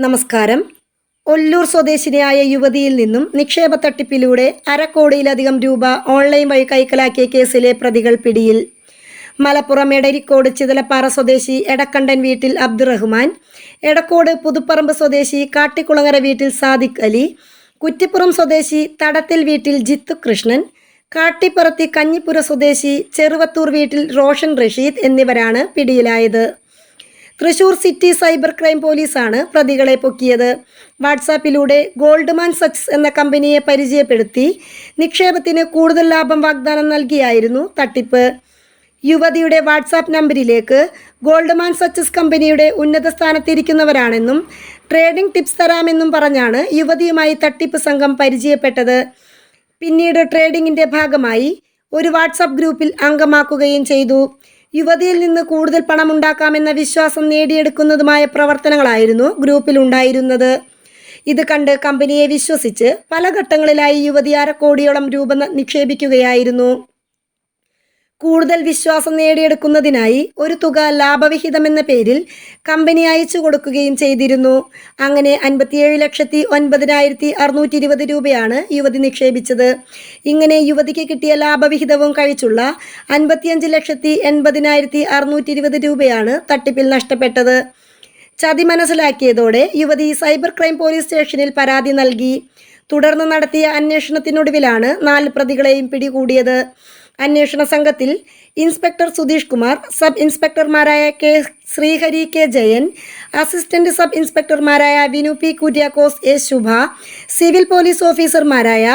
നമസ്കാരം. ഒല്ലൂർ സ്വദേശിനിയായ യുവതിയിൽ നിന്നും നിക്ഷേപ തട്ടിപ്പിലൂടെ 1/2 കോടിയിലധികം രൂപ ഓൺലൈൻ വഴി കൈക്കലാക്കിയ കേസിലെ പ്രതികൾ പിടിയിൽ. മലപ്പുറം എടരിക്കോട് ചിതലപ്പാറ സ്വദേശി എടക്കണ്ടൻ വീട്ടിൽ അബ്ദുറഹ്മാൻ, എടക്കോട് പുതുപ്പറമ്പ് സ്വദേശി കാട്ടിക്കുളങ്ങര വീട്ടിൽ സാദിഖ് അലി, കുറ്റിപ്പുറം സ്വദേശി തടത്തിൽ വീട്ടിൽ ജിത്തു കൃഷ്ണൻ, കാട്ടിപ്പുറത്തി കഞ്ഞിപ്പുര സ്വദേശി ചെറുവത്തൂർ വീട്ടിൽ റോഷൻ റഷീദ് എന്നിവരാണ് പിടിയിലായത്. തൃശൂർ സിറ്റി സൈബർ ക്രൈം പോലീസാണ് പ്രതികളെ പൊക്കിയത്. വാട്സാപ്പിലൂടെ ഗോൾഡ്മാൻ സച്ചസ് എന്ന കമ്പനിയെ പരിചയപ്പെടുത്തി നിക്ഷേപത്തിന് കൂടുതൽ ലാഭം വാഗ്ദാനം നൽകിയായിരുന്നു തട്ടിപ്പ്. യുവതിയുടെ വാട്സാപ്പ് നമ്പറിലേക്ക് ഗോൾഡ്മാൻ സച്ചസ് കമ്പനിയുടെ ഉന്നത സ്ഥാനത്തിരിക്കുന്നവരാണെന്നും ട്രേഡിംഗ് ടിപ്സ് തരാമെന്നും പറഞ്ഞാണ് യുവതിയുമായി തട്ടിപ്പ് സംഘം പരിചയപ്പെട്ടത്. പിന്നീട് ട്രേഡിങ്ങിൻ്റെ ഭാഗമായി ഒരു വാട്സാപ്പ് ഗ്രൂപ്പിൽ അംഗമാക്കുകയും ചെയ്തു. യുവതിയിൽ നിന്ന് കൂടുതൽ പണം ഉണ്ടാക്കാമെന്ന വിശ്വാസം നേടിയെടുക്കുന്നതുമായ പ്രവർത്തനങ്ങളായിരുന്നു ഗ്രൂപ്പിലുണ്ടായിരുന്നത്. ഇത് കണ്ട് കമ്പനിയെ വിശ്വസിച്ച് പല ഘട്ടങ്ങളിലായി യുവതി 1/2 കോടിയോളം രൂപ നിക്ഷേപിക്കുകയായിരുന്നു. കൂടുതൽ വിശ്വാസം നേടിയെടുക്കുന്നതിനായി ഒരു തുക ലാഭവിഹിതമെന്ന പേരിൽ കമ്പനി അയച്ചു കൊടുക്കുകയും ചെയ്തിരുന്നു. അങ്ങനെ 57,09,620 രൂപയാണ് യുവതി നിക്ഷേപിച്ചത്. ഇങ്ങനെ യുവതിക്ക് കിട്ടിയ ലാഭവിഹിതവും കഴിച്ചുള്ള 55,80,620 രൂപയാണ് തട്ടിപ്പിൽ നഷ്ടപ്പെട്ടത്. ചതി മനസ്സിലാക്കിയതോടെ യുവതി സൈബർ ക്രൈം പോലീസ് സ്റ്റേഷനിൽ പരാതി നൽകി. തുടർന്ന് നടത്തിയ അന്വേഷണത്തിനൊടുവിലാണ് 4 പ്രതികളെയും പിടികൂടിയത്. അന്വേഷണ സംഘത്തിൽ ഇൻസ്പെക്ടർ സുധീഷ് കുമാർ, സബ് ഇൻസ്പെക്ടർമാരായ K Sreehari, K Jayan, assistant sub ഇൻസ്പെക്ടർമാരായ Vinu P Kuriakose, A Shubha, civil police ഓഫീസർമാരായ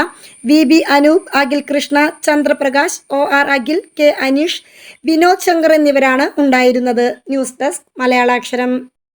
VB Anoop, Akhil Krishna, Chandraprakash, OR Akhil, K Aneesh, Vinod Shankar എന്നിവരാണ് ഉണ്ടായിരുന്നത്. News desk മലയാളാക്ഷരം.